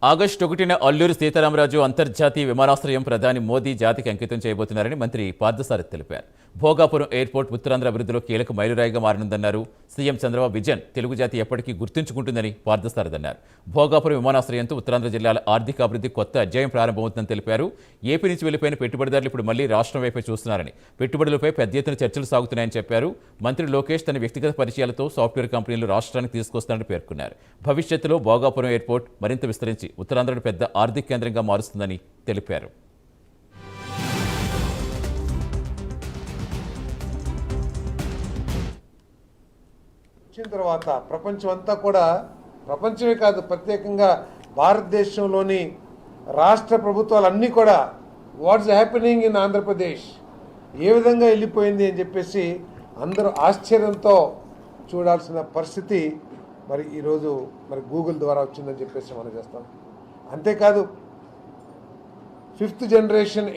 August 1న Alluri Sitaramaraju అంతర్జాతీయ విమానాశ్రయం ప్రధాని మోదీ జాతికి అంకితం చేయబోతున్నారని మంత్రి పార్థసారథి తెలిపారు. భోగాపురం ఎయిర్పోర్ట్ ఉత్తరాంధ్ర అభివృద్ధిలో కీలక మైలురాయిగా మారనుందన్నారు. సీఎం చంద్రబాబు విజన్ తెలుగు జాతి ఎప్పటికీ గుర్తుంచుకుంటుందని పార్థసారథి అన్నారు. భోగాపురం విమానాశ్రయంతో ఉత్తరాంధ్ర జిల్లాల ఆర్థిక అభివృద్ధి కొత్త అధ్యాయం ప్రారంభమవుతుందని తెలిపారు. ఏపీ నుంచి వెళ్లిపోయిన పెట్టుబడిదారులు ఇప్పుడు మళ్లీ రాష్ట్రం వైపే చూస్తున్నారని, పెట్టుబడులపై పెద్ద ఎత్తున చర్చలు సాగుతున్నాయని చెప్పారు. మంత్రి లోకేష్ తన వ్యక్తిగత పరిచయాలతో సాఫ్ట్వేర్ కంపెనీలు రాష్ట్రానికి తీసుకొస్తారని పేర్కొన్నారు. భవిష్యత్తులో భోగాపురం ఎయిర్పోర్ట్ మరింత విస్తరించి ఉత్తరాంధ్రను పెద్ద ఆర్థిక కేంద్రంగా మారుస్తుందని తెలిపారు. వచ్చిన తర్వాత ప్రపంచమంతా కూడా, ప్రపంచమే కాదు ప్రత్యేకంగా భారతదేశంలోని రాష్ట్ర ప్రభుత్వాలన్నీ కూడా వాట్స్ హ్యాపెనింగ్ ఇన్ ఆంధ్రప్రదేశ్, ఏ విధంగా వెళ్ళిపోయింది అని చెప్పేసి అందరూ ఆశ్చర్యంతో చూడాల్సిన పరిస్థితి మరి ఈరోజు మరి గూగుల్ ద్వారా వచ్చిందని చెప్పేసి మనం చేస్తాం. అంతేకాదు 5th జనరేషన్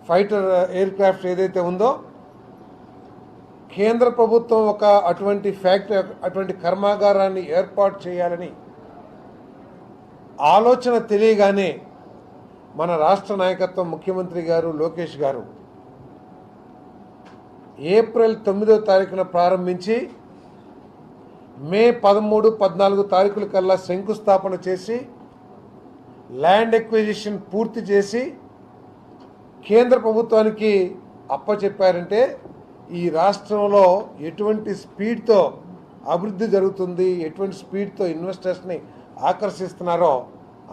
ఫైటర్ ఎయిర్క్రాఫ్ట్ ఏదైతే ఉందో, కేంద్ర ప్రభుత్వం ఒక అటువంటి కర్మాగారాన్ని ఏర్పాటు చేయాలని ఆలోచన తెలియగానే మన రాష్ట్ర నాయకత్వం ముఖ్యమంత్రి గారు లోకేష్ గారు ఏప్రిల్ 9వ తారీఖున ప్రారంభించి మే 13, 14 తారీఖుల కల్లా శంకుస్థాపన చేసి ల్యాండ్ ఎక్విజిషన్ పూర్తి చేసి కేంద్ర ప్రభుత్వానికి అప్పచెప్పారంటే ఈ రాష్ట్రంలో ఎటువంటి స్పీడ్తో అభివృద్ధి జరుగుతుంది, ఎటువంటి స్పీడ్తో ఇన్వెస్టర్స్ని ఆకర్షిస్తున్నారో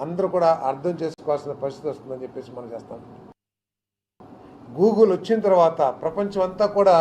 అందరూ కూడా అర్థం చేసుకోవాల్సిన పరిస్థితి వస్తుందని చెప్పేసి మనం చేస్తాం. గూగుల్ వచ్చిన తర్వాత ప్రపంచం అంతా కూడా